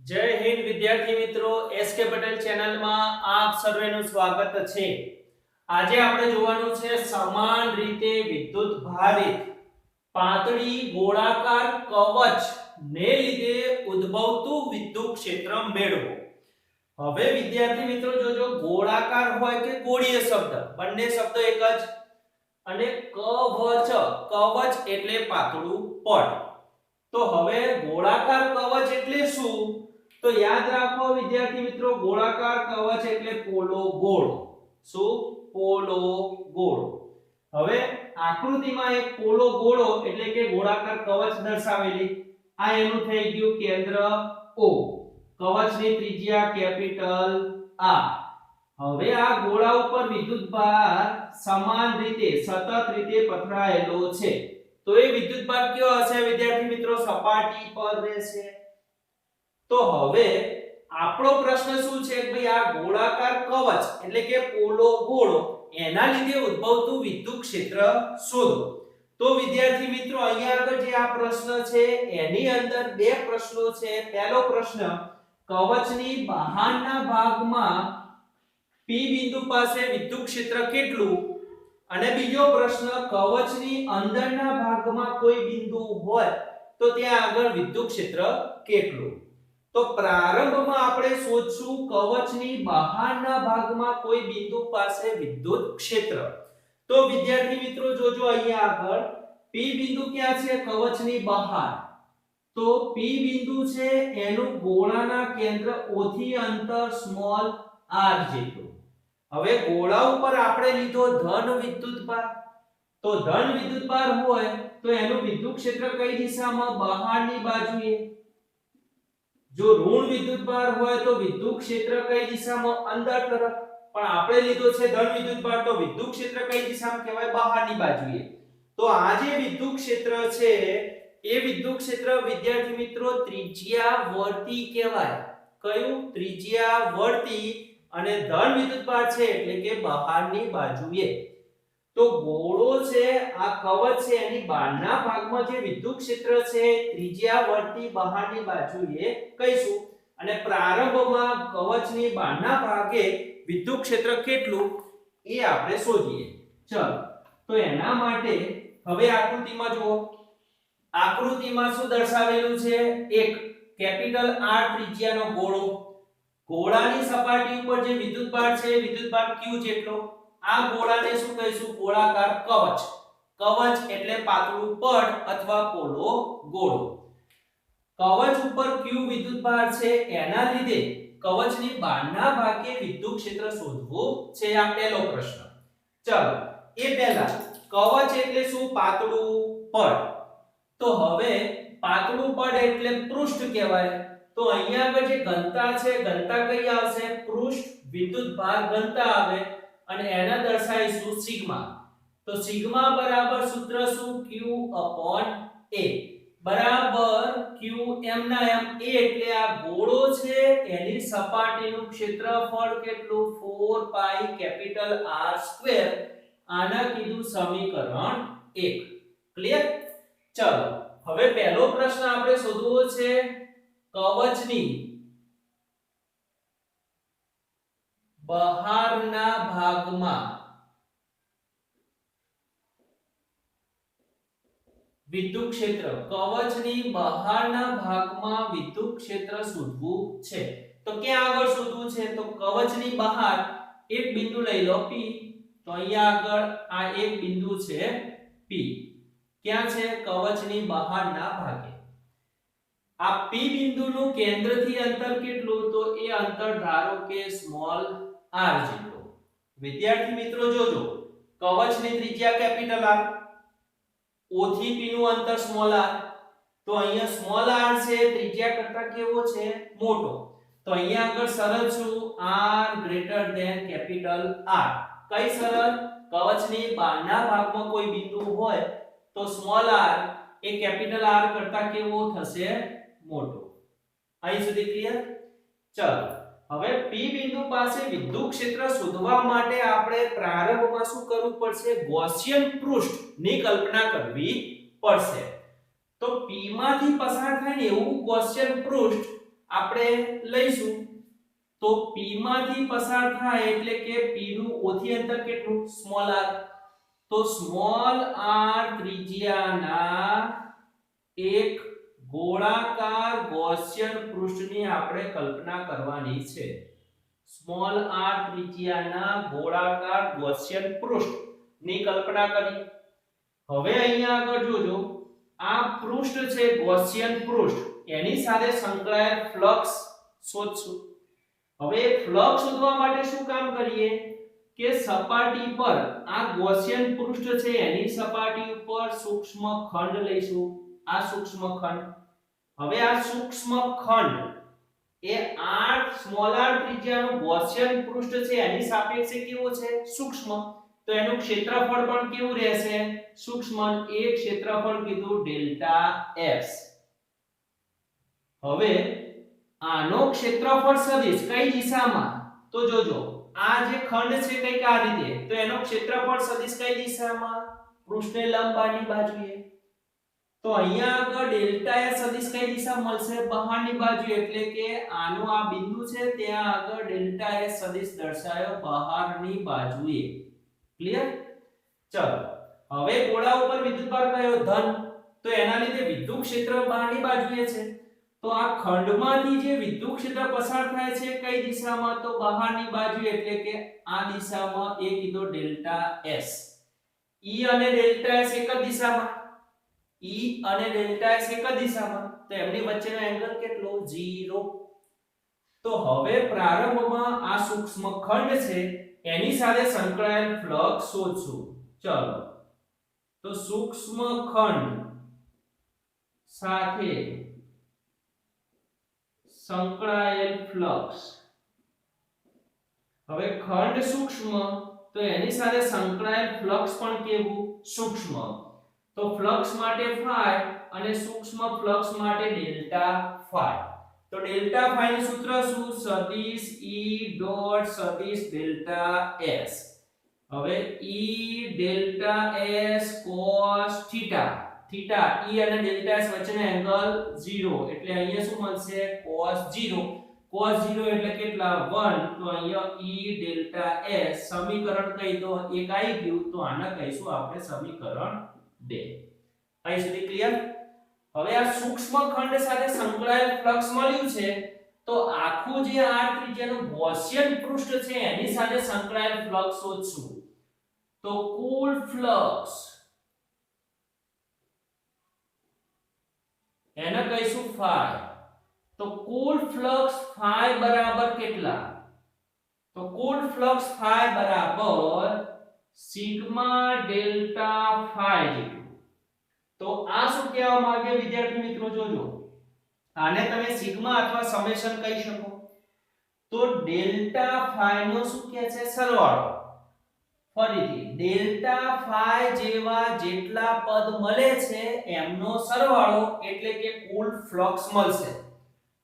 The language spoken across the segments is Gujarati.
જય હિન્દ વિદ્યાર્થી મિત્રો, એસકે પટેલ ચેનલમાં આપ સર્વેનું સ્વાગત છે। આજે આપણે જોવાનું છે સમાન રીતે વિદ્યુત ભારિત પાતળી ગોળાકાર કવચ ને લીધે ઉદ્ભવતું વિદ્યુત ક્ષેત્ર મેળવો। હવે વિદ્યાર્થી મિત્રો જોજો, ગોળાકાર હોય કે ગોળીય શબ્દ, બંને શબ્દ એક જ। અને કવચ, કવચ એટલે પાતળું પડ। તો હવે ગોળાકાર કવચ એટલે શું? તો યાદ રાખો વિદ્યાર્થી મિત્રો, ગોળાકાર કવચ એટલે પોલો ગોળ। શું? પોલો ગોળ। હવે આકૃતિમાં એક પોલો ગોળો એટલે કે ગોળાકાર કવચ દર્શાવેલી। આ એનું થઈ ગયું કેન્દ્ર O, કવચની ત્રિજ્યા કેપિટલ R। હવે આ ગોળા ઉપર વિદ્યુતભાર સમાન રીતે સતત રીતે પથરાયેલો છે। તો એ વિદ્યુતભાર કયો હશે વિદ્યાર્થી મિત્રો? સપાટી પર રહેશે। તો હવે આપણો પ્રશ્ન શું છે કે ભાઈ આ ગોળાકાર કવચ એટલે કે પોલો ગોળો એના લીધે ઉદ્ભવતું વિદ્યુત ક્ષેત્ર શોધો। તો વિદ્યાર્થી મિત્રો અહીંયા આગળ જે આ પ્રશ્ન છે એની અંદર બે પ્રશ્નો છે। પહેલો પ્રશ્ન, કવચની બહારના ભાગમાં P બિંદુ પાસે વિદ્યુત ક્ષેત્ર કેટલું? અને બીજો પ્રશ્ન, કવચની અંદરના ભાગમાં કોઈ બિંદુ હોય તો ત્યાં આગળ વિદ્યુત ક્ષેત્ર કેટલું? તો પ્રારંભમાં આપણે શોધશું કવચની બહારના ભાગમાં કોઈ બિંદુ પાસે વિદ્યુત ક્ષેત્ર। તો વિદ્યાર્થી મિત્રો જોજો, અહીંયા આગળ P બિંદુ ક્યાં છે? કવચની બહાર। તો P બિંદુ છે એનું ગોળાના કેન્દ્ર O થી અંતર સ્મોલ r જેટલું। હવે ગોળા ઉપર આપણે લીધો ધન વિદ્યુતભાર। તો ધન વિદ્યુતભાર હોય તો એનું વિદ્યુત ક્ષેત્ર કઈ દિશામાં? બહારની બાજુએ। જો ઋણ વિદ્યુતભાર હોય તો વિદ્યુત ક્ષેત્ર કઈ દિશામાં? અંદર તરફ। પણ આપણે લીધો છે ધન વિદ્યુતભાર, તો વિદ્યુત ક્ષેત્ર કઈ દિશામાં કહેવાય? બહારની બાજુએ। તો આ જે વિદ્યુત ક્ષેત્ર છે એ વિદ્યુત ક્ષેત્ર વિદ્યાર્થી મિત્રો ત્રિજ્યાવર્તી કહેવાય। કયું? ત્રિજ્યાવર્તી। અને ધન વિદ્યુતભાર છે એટલે કે બહારની બાજુએ। તો ગોળો છે, આ કવચ છે, એની બહારના ભાગમાં જે વિદ્યુત ક્ષેત્ર છે ત્રિજ્યાવર્તી બહારની બાજુએ કહીશું। અને પ્રારંભમાં કવચની બહારના ભાગે વિદ્યુત ક્ષેત્ર કેટલું એ આપણે શોધીએ। ચલો, તો એના માટે હવે આકૃતિમાં જુઓ। આકૃતિમાં શું દર્શાવેલું છે? એક કેપિટલ R ત્રિજ્યાનો ગોળો, ગોળાની સપાટી ઉપર જે વિદ્યુતભાર છે વિદ્યુતભાર Q જેટલો। આ ગોળાને શું કહીશું? ગોળાકાર કવચ। કવચ એટલે પાતળું પડ અથવા પોલો ગોળો। કવચ ઉપર Q વિદ્યુતભાર છે, એના લીધે કવચની બહારના ભાગે વિદ્યુત ક્ષેત્ર શોધવું છે। આ પહેલો પ્રશ્ન। ચલો, એ પહેલા કવચ એટલે શું? પાતળું પડ। તો હવે પાતળું પડ એટલે પૃષ્ઠ કહેવાય। તો અહીંયા આગળ જે ઘનતા છે, ઘનતા કઈ આવશે? પૃષ્ઠ વિદ્યુતભાર ઘનતા આવે અને એના દર્શાવીશું સિગ્મા। તો સિગ્મા બરાબર સૂત્ર શું? Q/A બરાબર Q m ના m। A એટલે આ ગોળો છે એની સપાટીનું ક્ષેત્રફળ કેટલું? 4 પાઈ કેપિટલ R સ્ક્વેર। આના કીધું સમીકરણ 1। ક્લિયર? ચલો, હવે પહેલો પ્રશ્ન આપણે શોધવો છે કવચની બહારના ભાગમાં વિદ્યુત ક્ષેત્ર। કવચની બહારના ભાગમાં વિદ્યુત ક્ષેત્ર શોધવું છે। તો ક્યાં આગળ શોધવું છે? તો કવચની બહાર એક બિંદુ લઈ લો P। તો અહીંયા આગળ આ એક બિંદુ છે P। ક્યાં છે? કવચની બહારના ભાગે। આ P બિંદુનું કેન્દ્રથી અંતર કેટલું? તો એ અંતર ધારો કે સ્મોલ r જેટલું। વિદ્યાર્થી મિત્રો જોજો, કવચની ત્રિજ્યા કેપિટલ R, O થી P નું અંતર સ્મોલ r। તો અહીંયા સ્મોલ r છે ત્રિજ્યા કરતા કેવો છે? મોટો। તો અહીંયા આગળ શરત શું? r greater than capital R। કઈ શરત? કવચની બહારના ભાગમાં કોઈ બિંદુ હોય તો સ્મોલ r એ કેપિટલ R કરતા કેવો થશે? મોટો। અહીં સુધી ક્લિયર? ચલો, હવે P બિંદુ પાસે વિદ્યુત ક્ષેત્ર શોધવા માટે આપણે પ્રારંભમાં શું કરવું પડશે? ગૌસિયન પૃષ્ઠની કલ્પના કરવી પડશે। તો P માંથી પસાર થાય ને એવું ગૌસિયન પૃષ્ઠ આપણે લઈશું તો p માંથી પસાર થાય એટલે કે p નું o થી અંતર કેટલું સ્મોલ r, તો સ્મોલ r ત્રિજ્યાના એક ગોળાકાર ગૌસિયન પૃષ્ઠની આપણે કલ્પના કરવાની છે. સ્મોલ r ત્રિજ્યાના ગોળાકાર ગૌસિયન પૃષ્ઠની કલ્પના કરી. હવે અહીંયા આગળ જોજો, આ પૃષ્ઠ છે ગૌસિયન પૃષ્ઠ, એની સાથે સંકળાયેલ ફ્લક્સ શોધશું. હવે ફ્લક્સ શોધવા માટે શું કામ કરીએ કે સપાટી પર આ ગૌસિયન પૃષ્ઠ છે એની સપાટી ઉપર સૂક્ષ્મ ખંડ લઈશું. આ સૂક્ષ્મ ખંડ, હવે આ સૂક્ષ્મ ખંડ એ r સ્મોલ r ત્રિજ્યાનું ગૌસિયન પૃષ્ઠ છે એની સાપેક્ષે કેવો છે સૂક્ષ્મ, તો એનું ક્ષેત્રફળ પણ કેવું રહેશે સૂક્ષ્મ. એ ક્ષેત્રફળ કીધું ડેલ્ટા s. હવે આનો ક્ષેત્રફળ સદિશ કઈ દિશામાં, તો જોજો આ જે ખંડ છે કઈક આ રીતે, તો એનો ક્ષેત્રફળ સદિશ કઈ દિશામાં પૃષ્ઠને લંબ આની બાજુએ, તો અહીંયા આગળ ડેલ્ટા s સદિશ કઈ દિશા મળશે બહારની બાજુ, એટલે કે આનો આ બિંદુ છે ત્યાં આગળ ડેલ્ટા s સદિશ દર્શાયો બહારની બાજુએ. ક્લિયર? ચલો હવે ગોળા ઉપર વિદ્યુતભાર કયો ધન, તો એના લીધે વિદ્યુત ક્ષેત્ર બહારની બાજુએ છે, તો આ ખંડમાંથી જે વિદ્યુત ક્ષેત્ર પસાર થાય છે કઈ દિશામાં, તો બહારની બાજુ, એટલે કે આ દિશામાં. એ કીધો ડેલ્ટા s. E અને ડેલ્ટા s એક જ દિશામાં, E અને ડેલ્ટા s એક જ દિશામાં, તો એમની વચ્ચેનો એંગલ કેટલો 0. તો હવે પ્રારંભમાં આ સૂક્ષ્મ ખંડ છે એની સાથે સંકળાયેલ ફ્લક્સ શોધશું. ચલો તો સૂક્ષ્મ ખંડ સાથે સંકળાયેલ ફ્લક્સ, હવે ખંડ સૂક્ષ્મ તો એની સાથે સંકળાયેલ ફ્લક્સ પણ કેવું સૂક્ષ્મ, તો ફ્લક્સ માટે phi અને સૂક્ષ્મ ફ્લક્સ માટે ડેલ્ટા phi. તો ડેલ્ટા phi નું સૂત્ર શું, સદિશ E ડોટ સદિશ ડેલ્ટા s. હવે E delta s cos theta, theta E અને ડેલ્ટા s વચ્ચેનો એંગલ 0, એટલે અહીંયા શું મળશે cos 0. cos 0 એટલે કેટલા 1, તો અહીંયા E ડેલ્ટા s સમીકરણ કઈ દો એક આવી ગયું, તો આને કહીશું આપણે સમીકરણ 2. અહીં સુધી ક્લિયર? હવે આ સૂક્ષ્મ ખંડ સાથે સંકળાયેલ ફ્લક્સ મળ્યું છે, તો આખું જે r ત્રિજ્યાનું ગૌસિયન પૃષ્ઠ છે એની સાથે સંકળાયેલ ફ્લક્સ શોધશું. તો કુલ ફ્લક્સ એને કહીશું phi. તો કુલ ફ્લક્સ phi બરાબર કેટલા, તો કુલ ફ્લક્સ phi બરાબર સિગ્મા ડેલ્ટા phi જેટલું. તો આ શું કહેવા માંગે વિદ્યાર્થી મિત્રો, જોજો આને તમે સિગ્મા અથવા સમેશન કહી શકો. તો ડેલ્ટા phi નો શું કહે છે સરવાળો. ફરીથી ડેલ્ટા phi જેવા જેટલા પદ મળે છે એમનો સરવાળો, એટલે કે કુલ ફ્લક્સ મળશે.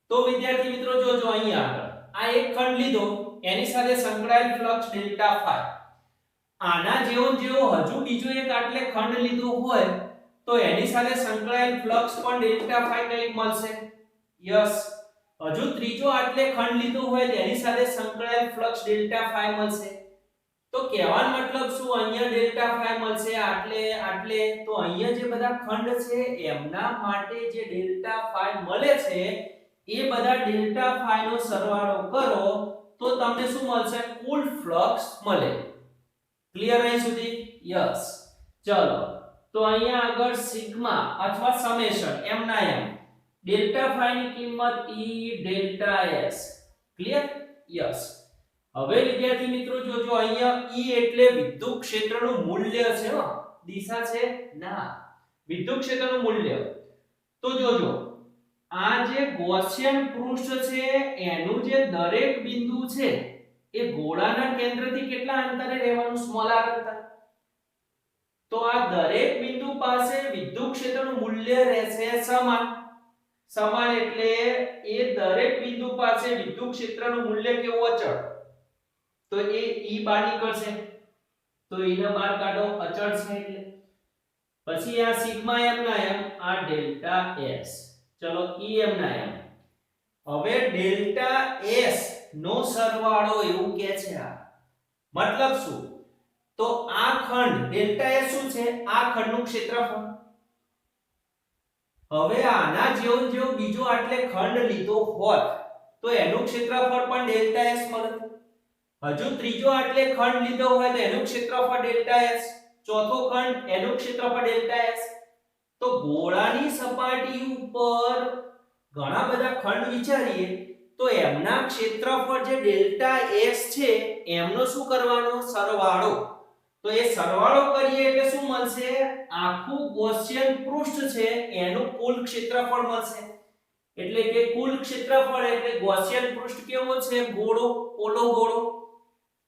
તો વિદ્યાર્થી મિત્રો જોજો અહીંયા આગળ આ એક ખંડ લીધો એની સાથે સંકળાયેલ ફ્લક્સ ડેલ્ટા phi, આના જેવો હજુ બીજો એક આટલે ખંડ લીધો હોય તો એની સાથે સંકળાયેલ ફ્લક્સ પણ ડેલ્ટા phi કંઈક મળશે. યસ, હજુ ત્રીજો આટલે ખંડ લીધો હોય તેની સાથે સંકળાયેલ ફ્લક્સ ડેલ્ટા phi મળશે. તો કહેવાનો મતલબ શું, અહીંયા ડેલ્ટા phi મળશે આટલે આટલે, તો અહીંયા જે બધા ખંડ છે એમના માટે જે ડેલ્ટા phi મળે છે એ બધા ડેલ્ટા phi નો સરવાળો કરો તો તમને શું મળશે કુલ ફ્લક્સ મળે. ક્લિયર અહીં સુધી? યસ. ચલો તો અહીંયા આગળ સિગ્મા અથવા સમેશન એમ ના એમ ડેલ્ટા phi ની કિંમત E delta s. Clear? Yes. હવે વિદ્યાર્થી મિત્રો જોજો અહીંયા E એટલે વિદ્યુત ક્ષેત્રનું મૂલ્ય છે, હો દિશા છે ના, વિદ્યુત ક્ષેત્રનું મૂલ્ય. તો જોજો આ જે ગૌસિયન પૃષ્ઠ છે એનું જે દરેક બિંદુ છે એ ગોળાના કેન્દ્રથી કેટલા અંતરે રહેવાનું સ્મોલ r અંતર. તો આ દરેક બિંદુ પાસે વિદ્યુત ક્ષેત્રનું મૂલ્ય રહેશે સમાન. સમાન એટલે એ દરેક બિંદુ પાસે વિદ્યુત ક્ષેત્રનું મૂલ્ય કેવું અચળ, તો એ E બહાર નીકળશે, તો E ને બહાર કાઢો અચળ છે એટલે. પછી આ સિગ્મા m ના m, આ ડેલ્ટા s. ચલો E m ના m હવે ડેલ્ટા એસ નો સરવાળો એવું કે છે આ મતલબ શું તો આ ખંડ ડેલ્ટા એસ શું છે આ ખંડનું ક્ષેત્રફળ હવે આના જેવો બીજો આટલે ખંડ લીધો હોત તો એનું ક્ષેત્રફળ પણ ડેલ્ટા એસ મળત હજુ ત્રીજો આટલે ખંડ લીધો હોય તો એનું ક્ષેત્રફળ ડેલ્ટા એસ ચોથો ખંડ એનું ક્ષેત્રફળ ડેલ્ટા એસ તો ગોળાની સપાટી ઉપર ઘણા બધા ખંડ વિચારીએ તો એમના ક્ષેત્રફળ જે ડેલ્ટા એસ છે એમનો શું કરવાનો સરવાળો તો એ સરવાળો કરીએ એટલે શું મળશે આખું ગૌસિયન પૃષ્ઠ છે એનું કુલ ક્ષેત્રફળ મળશે એટલે કે કુલ ક્ષેત્રફળ એટલે ગૌસિયન પૃષ્ઠ કેવો છે ગોળો પોલો ગોળો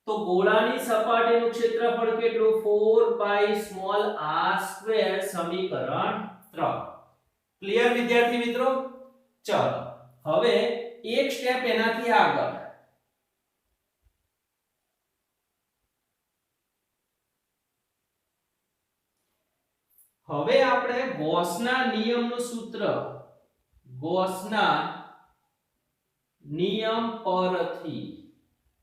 તો ગોળાની સપાટીનું ક્ષેત્રફળ કેટલું 4πr² સમીકરણ 3 ક્લિયર વિદ્યાર્થી મિત્રો ચાલો હવે એક સ્ટેપ એનાથી આગળ હવે આપણે ગૌસના નિયમનું સૂત્ર ગૌસના નિયમ પરથી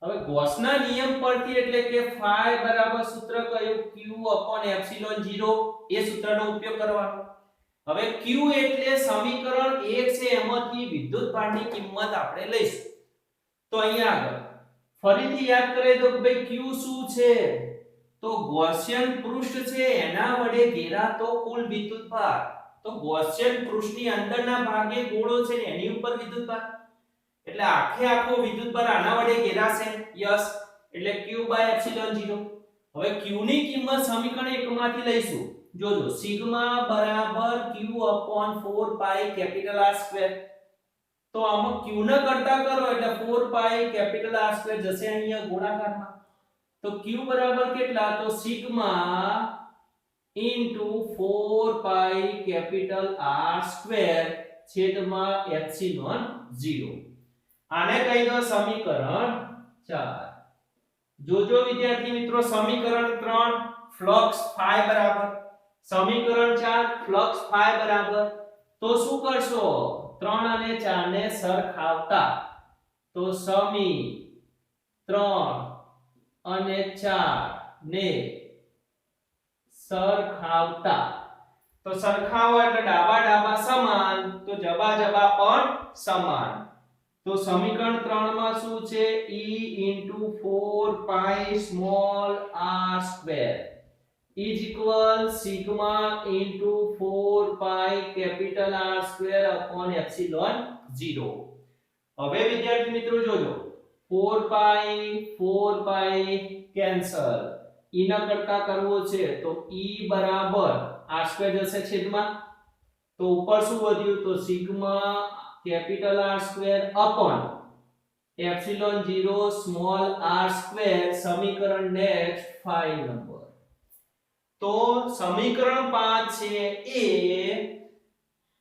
હવે ગૌસના નિયમ પરથી એટલે કે phi બરાબર સૂત્ર કયું q epsilon 0 એ સૂત્રનો ઉપયોગ કરવાનો હવે q એટલે સમીકરણ 1 છે એમાંથી વિદ્યુતભારની કિંમત આપણે લઈશું તો અહીંયા આગળ ફરીથી યાદ કરી દો કે ભાઈ q શું છે તો ગૌસિયન પૃષ્ઠ છે એના વડે ઘેરાતો કુલ વિદ્યુતભાર તો ગૌસિયન પૃષ્ઠની અંદરના ભાગે ગોળો છે ને એની ઉપર વિદ્યુતભાર એટલે આખો વિદ્યુતભાર આના વડે ઘેરાશે યસ એટલે q epsilon 0 હવે q ની કિંમત સમીકરણ 1 માંથી લઈશું જોજો સિગ્મા બરાબર q 4πR². તો આમાં q ને કરતા કરો એટલે 4πR² જશે અહીંયા ગુણાકારમાં તો q બરાબર કેટલા તો સિગ્મા ઇન્ટુ 4πR² છેદમાં એપ્સિલોન 0 આને કહી દો સમીકરણ 4 જોજો વિદ્યાર્થી મિત્રો સમીકરણ 3 ફ્લક્સ phi બરાબર સમીકરણ 4 ફ્લક્સ phi બરાબર તો શું કરશો 3 અને 4 ને સરખાવતા તો સમી 3 અને 4 ને સરખાવતા તો સરખાવો એટલે ડાબા સમાન તો જબા પણ સમાન તો સમીકરણ 3 માં શું છે e 4πr² is equal sigma into 4πR² epsilon 0 હવે વિદ્યાર્થી મિત્રો જોજો 4π કેન્સલ e ના કરતા કરવો છે તો e બરાબર r² જશે છેદમાં તો ઉપર શું વધ્યું તો sigma R² upon epsilon 0 small r² સમીકરણ નેક્સ્ટ 5 નંબર તો સમીકરણ 5 છે એ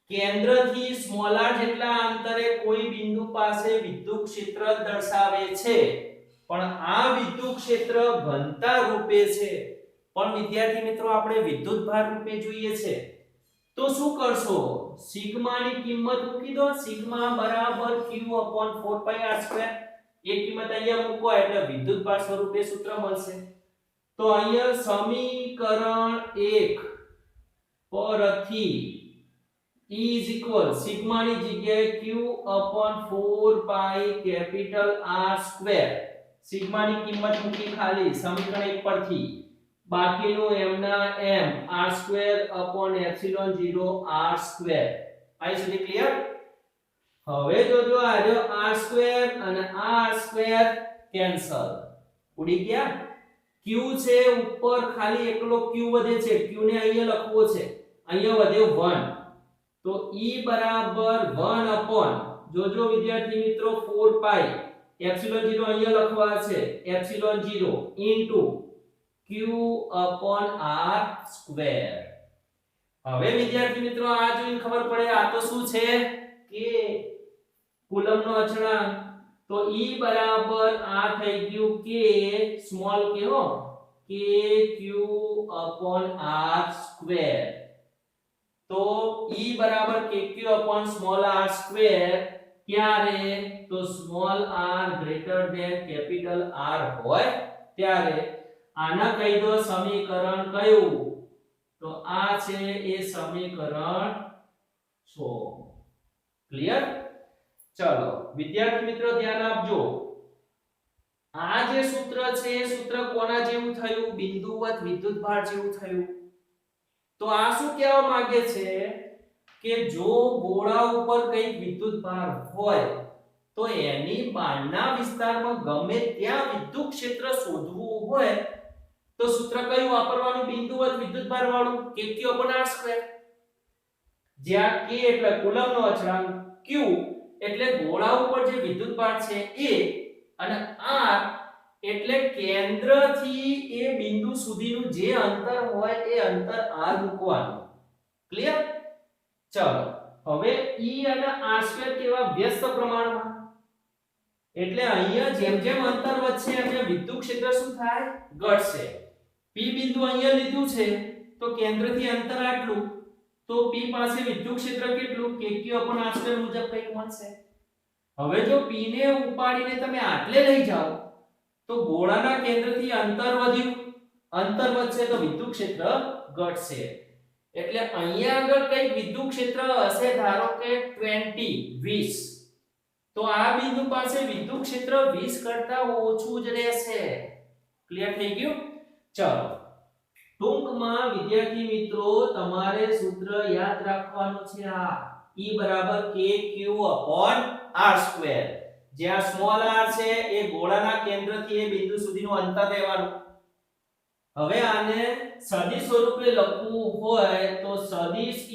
કેન્દ્રથી સ્મોલ r જેટલા અંતરે કોઈ બિંદુ પાસે વિદ્યુત ક્ષેત્ર દર્શાવે છે પણ આ વિદ્યુત ક્ષેત્ર ઘનતા રૂપે છે પણ વિદ્યાર્થી મિત્રો આપણે વિદ્યુતભાર રૂપે જોઈએ છે તો શું કરશો સિગ્મા ની કિંમત મૂકી દો સિગ્મા બરાબર q 4πR² એક કિંમત અહીંયા મૂકો એટલે વિદ્યુતભાર સ્વરૂપે સૂત્ર મળશે તો અહીંયા સમીકરણ 1 પરથી E is equal sigma ની જગ્યાએ q 4πR² સિગ્મા ની કિંમત મૂકી ખાલી સમીકરણ 1 પરથી બાકીનું m ના m r² epsilon 0 r² આઈ સુધી ક્લિયર હવે જોજો આ જો r² અને r² કેન્સલ ઉડી ગયા q છે ઉપર ખાલી એકલો q વધે છે q ને અહીંયા લખવો છે અહીંયા વધ્યો 1 તો e બરાબર 1 upon જોજો વિદ્યાર્થી મિત્રો 4π epsilon 0 અહીંયા લખવા છે epsilon 0 into q upon r². હવે વિદ્યાર્થી મિત્રો આ જોઈને ખબર પડે આ તો શું છે કે કુલમનો અચળાંક તો e બરાબર આ થઈ ગયું k સ્મોલ k હો k q upon r². તો e બરાબર kq upon small r² ક્યારે? તો small r greater than capital R હોય ત્યારે. આના કહી દો સમીકરણ કયું? તો આ છે એ સમીકરણ 6. ક્લિયર? ચલો વિદ્યાર્થી મિત્રો ધ્યાન આપજો. આ જે સૂત્ર છે એ સૂત્ર કોના જેવું થયું? બિંદુવત વિદ્યુતભાર જેવું થયું. તો આ શું કહેવા માંગે છે કે જો ગોળા ઉપર કંઈક વિદ્યુતભાર હોય તો એની બહારના વિસ્તારમાં ગમે ત્યાં વિદ્યુત ક્ષેત્ર શોધવું હોય તો સૂત્ર કયું વાપરવાનું? બિંદુવત વિદ્યુતભાર વાળું, kq/r². જ્યાં k એટલે કુલમ્બનો અચળાંક, q એટલે ગોળા ઉપર જે વિદ્યુતભાર છે એ, અને r એટલે કેન્દ્રથી એ બિંદુ સુધીનું જે અંતર હોય એ અંતર r મૂકવાનું. ક્લિયર? ચલો હવે E અને r² કેવા? વ્યસ્ત પ્રમાણમાં. એટલે અહીંયા જેમ જેમ અંતર વધશે એમ એમ વિદ્યુત ક્ષેત્ર શું થાય? ઘટશે. P બિંદુ અહીંયા લીધું છે તો કેન્દ્રથી અંતર આટલું, તો P પાસે વિદ્યુત ક્ષેત્ર કેટલું? kq/r² મુજબ કંઈક મળશે. હવે જો P ને ઉપાડીને તમે આટલે લઈ જાઓ તો ગોળાના કેન્દ્રથી અંતર વધ્યું, અંતર વધશે તો વિદ્યુત ક્ષેત્ર ઘટશે. એટલે અહીંયા આગળ કઈક વિદ્યુત ક્ષેત્ર હશે, ધારો કે 20. તો આ બિંદુ પાસે વિદ્યુત ક્ષેત્ર 20 કરતા ઓછું જ રહેશે. ક્લિયર થઈ ગયું? ચલો ટૂંકમાં વિદ્યાર્થી મિત્રો તમારે સૂત્ર યાદ રાખવાનું છે આ E kq/r². જ્યાં સ્મોલ r છે એ ગોળાના કેન્દ્રથી એ બિંદુ સુધીનું અંતર રહેવાનું. હવે આને સદિશ સ્વરૂપે લખવું હોય તો સદિશ E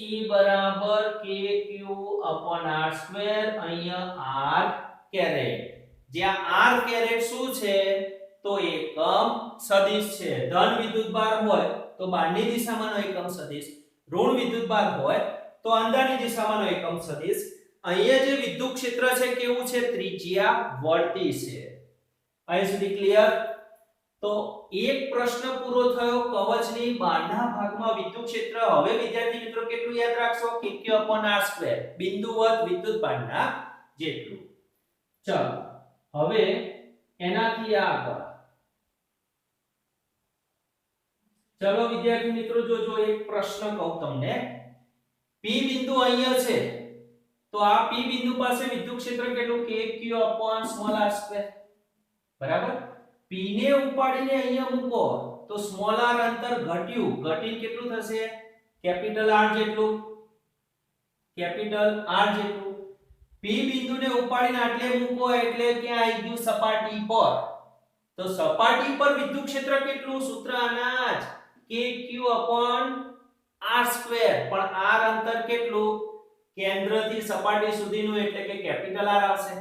kq/r². અહીંયા r કેરેટ, જ્યાં r કેરેટ શું છે? તો એકમ સદિશ છે. ધન વિદ્યુતભાર હોય તો બહારની દિશામાંનો એકમ સદિશ, ઋણ વિદ્યુતભાર હોય તો અંદરની દિશામાંનો એકમ સદિશ. અહીંયા જે વિદ્યુત ક્ષેત્ર છે કેવું છે? ત્રિજ્યા વર્તી છે. અહીં સુધી ક્લિયર? તો એક પ્રશ્ન પૂરો થયો કવચની બહારના ભાગમાં વિદ્યુત ક્ષેત્ર. હવે વિદ્યાર્થી મિત્રો કેટલું યાદ રાખશો? kq/r², બિંદુવત વિદ્યુતભારના જેટલું. ચાલો હવે એનાથી આગળ ચલો વિદ્યાર્થી મિત્રો જોજો એક પ્રશ્ન કહું તમને. P બિંદુ અહીંયા છે તો આ P બિંદુ પાસે વિદ્યુત ક્ષેત્ર કેટલું? kq/r². બરાબર? P ને ઉપાડીને અહીંયા મૂકો તો સ્મોલ r અંતર ઘટ્યું, ઘટીને કેટલું થશે? કેપિટલ R જેટલું, કેપિટલ R જેટલું. P બિંદુને ઉપાડીને આટલે મૂકો એટલે ક્યાં આવી ગયું? સપાટી પર. તો સપાટી પર વિદ્યુત ક્ષેત્ર કેટલું? સૂત્ર આના જ kq/r². પણ r અંતર કેટલું? કેન્દ્રથી સપાટી સુધીનું એટલે કે કેપિટલ R આવશે.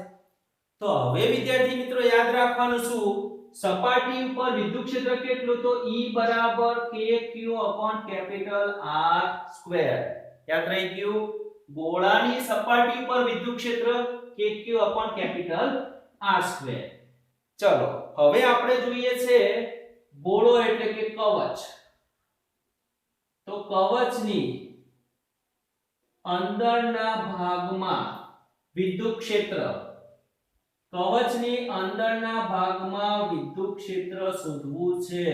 તો હવે વિદ્યાર્થી મિત્રો યાદ રાખવાનું શું? સપાટી ઉપર વિદ્યુત ક્ષેત્ર કેટલું? તો E kq/R². યાદ રહી ગયું? ગોળાની સપાટી ઉપર વિદ્યુત ક્ષેત્ર kq/R². ચલો હવે આપણે જોઈએ છે ગોળો એટલે કે કવચ. તો કવચની અંદરના ભાગમાં વિદ્યુત ક્ષેત્ર, કવચની અંદરના ભાગમાં વિદ્યુત ક્ષેત્ર શોધવું છે.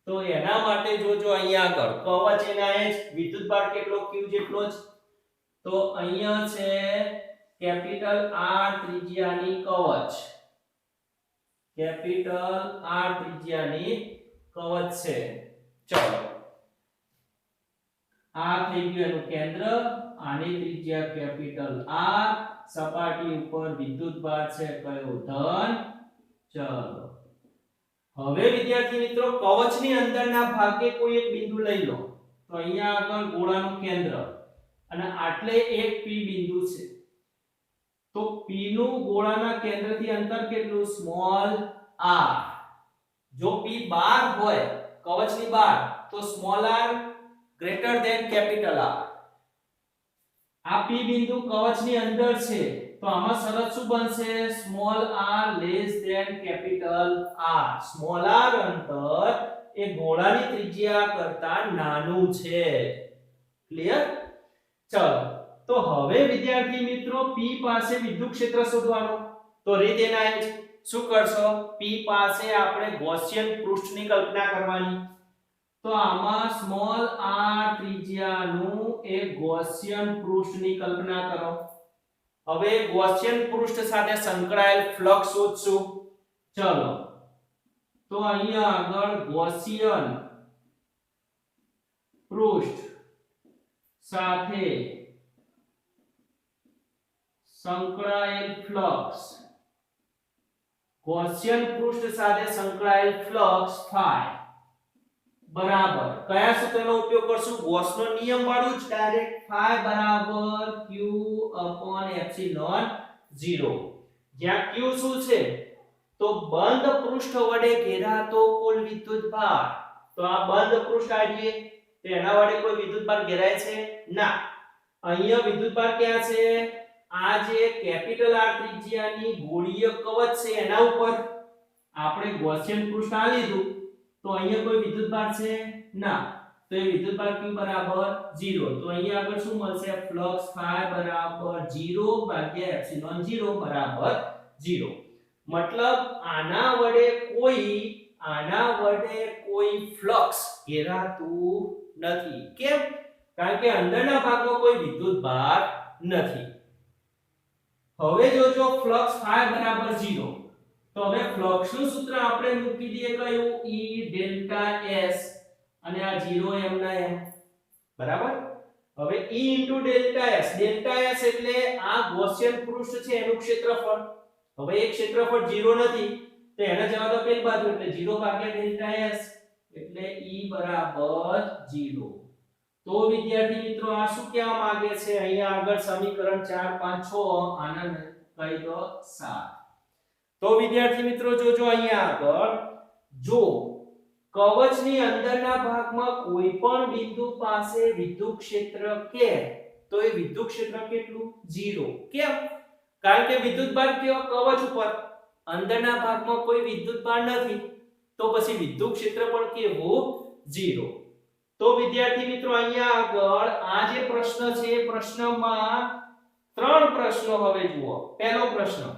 તો એના માટે જોજો અહીંયા આગળ કવચ એના એ વિદ્યુતભાર કેટલો? q જેટલો જ. તો અહીંયા છે કેપિટલ R ત્રિજ્યાની કવચ, કેપિટલ R ત્રિજ્યાની કવચ છે. ચલો આ થઈ ગયું એનું કેન્દ્ર, આની ત્રિજ્યા કેપિટલ R, સપાટી ઉપર વિદ્યુતભાર છે કયો? ધન. ચલો હવે વિદ્યાર્થી મિત્રો કવચની અંદરના ભાગે કોઈ એક બિંદુ લઈ લો. તો અહીંયા આગળ ગોળાનું કેન્દ્ર અને આટલે એક P બિંદુ છે. તો P નું ગોળાના કેન્દ્રથી અંતર કેટલું? Small r. જો P બહાર હોય કવચની બહાર તો small r greater than capital R. આ P બિંદુ કવચની અંદર છે તો આમાં શરત શું બનશે? Small r less than capital R. Small r અંતર એ ગોળાની ત્રિજ્યા કરતા નાનું છે. ક્લિયર? ચલો તો હવે વિદ્યાર્થી મિત્રો P પાસે વિદ્યુત ક્ષેત્ર શોધવાનું. તો રીત એના જ શું કરશો, P પાસે આપણે ગૌસિયન પૃષ્ઠની કલ્પના કરવાની. તો આમાં સ્મોલ r ત્રિજ્યાનું એક ગૌસિયન પૃષ્ઠની કલ્પના કરો. હવે ગૌસિયન પૃષ્ઠ સાથે સંકળાયેલ ફ્લક્સ શોધશું. ચલો તો અહીંયા આગળ ગૌસિયન પૃષ્ઠ સાથે સંકળાયેલ ફ્લક્સ, ગૌસિયન પૃષ્ઠ સાથે સંકળાયેલ ફ્લક્સ phi બરાબર કયા સૂત્રનો ઉપયોગ કરશું, ગૌસનો નિયમ વાળું જ ડાયરેક્ટ phi બરાબર q epsilon 0, જ્યાં q શું છે તો બંધ પૃષ્ઠ વડે ઘેરાતો કુલ વિદ્યુતભાર. તો આ બંધ પૃષ્ઠ આવીએ તો એના વડે કોઈ વિદ્યુતભાર ઘેરાય છે ના. અહીંયા વિદ્યુતભાર ક્યાં છે, આ જે કેપિટલ R ત્રિજ્યાની ગોળીય કવચ છે એના ઉપર આપણે ગૌસિયન પૃષ્ઠ આ લીધું તો અહીંયા કોઈ વિદ્યુતભાર છે ના. તો એ વિદ્યુતભાર q બરાબર 0. તો અહીંયા આગળ શું મળશે, ફ્લક્સ phi બરાબર 0 ભાગ્યા એપ્સિલોન 0 બરાબર 0. મતલબ આના વડે કોઈ ફ્લક્સ ઘેરાતું નથી. કેમ? કારણ કે અંદરના ભાગમાં કોઈ વિદ્યુતભાર નથી. હવે જોજો ફ્લક્સ phi બરાબર 0. તો હવે ફ્લક્સનું સૂત્ર આપણે મૂકી દઈએ કયું, E ડેલ્ટા S અને આ 0 m ના m બરાબર. હવે E ડેલ્ટા S એટલે આ ગૌસિયન પૃષ્ઠ છે એનું ક્ષેત્રફળ. હવે એક ક્ષેત્રફળ 0 નથી તો એના જવા દો પેલી બાજુ એટલે 0 ભાગ્યા ડેલ્ટા S એટલે E બરાબર 0. તો વિદ્યાર્થી મિત્રો આ શું કહેવા માંગે છે, અહીંયા આગળ સમીકરણ 4 5 6 આને કહી દો 7. તો વિદ્યાર્થી મિત્રો જોજો અહીંયા આગળ જો કવચની અંદરના ભાગમાં કોઈ પણ બિંદુ પાસે વિદ્યુત ક્ષેત્ર કે તો એ વિદ્યુત ક્ષેત્ર કેટલું 0. કેમ? કારણ કે વિદ્યુતભાર કયો કવચ ઉપર, અંદરના ભાગમાં કોઈ વિદ્યુતભાર નથી તો પછી વિદ્યુત ક્ષેત્ર પણ કેવું 0. તો વિદ્યાર્થી મિત્રો અહીંયા આગળ આ જે પ્રશ્ન છે એ પ્રશ્નમાં ત્રણ પ્રશ્નો હવે જુઓ. પહેલો પ્રશ્ન,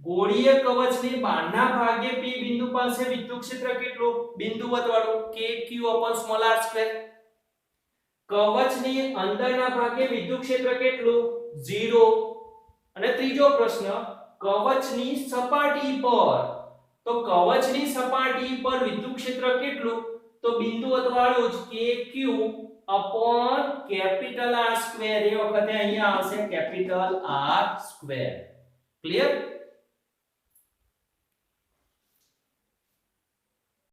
ગોળીય કવચની બહારના ભાગે P બિંદુ પાસે વિદ્યુત ક્ષેત્ર કેટલું, બિંદુવત વાળું kq/r². કવચની અંદરના ભાગે વિદ્યુત ક્ષેત્ર કેટલું 0. અને ત્રીજો પ્રશ્ન, કવચની સપાટી પર, તો કવચની સપાટી પર વિદ્યુત ક્ષેત્ર કેટલું, તો બિંદુવત વાળું જ kq/R². એ વખતે અહીંયા આવશે કેપિટલ R². ક્લિયર?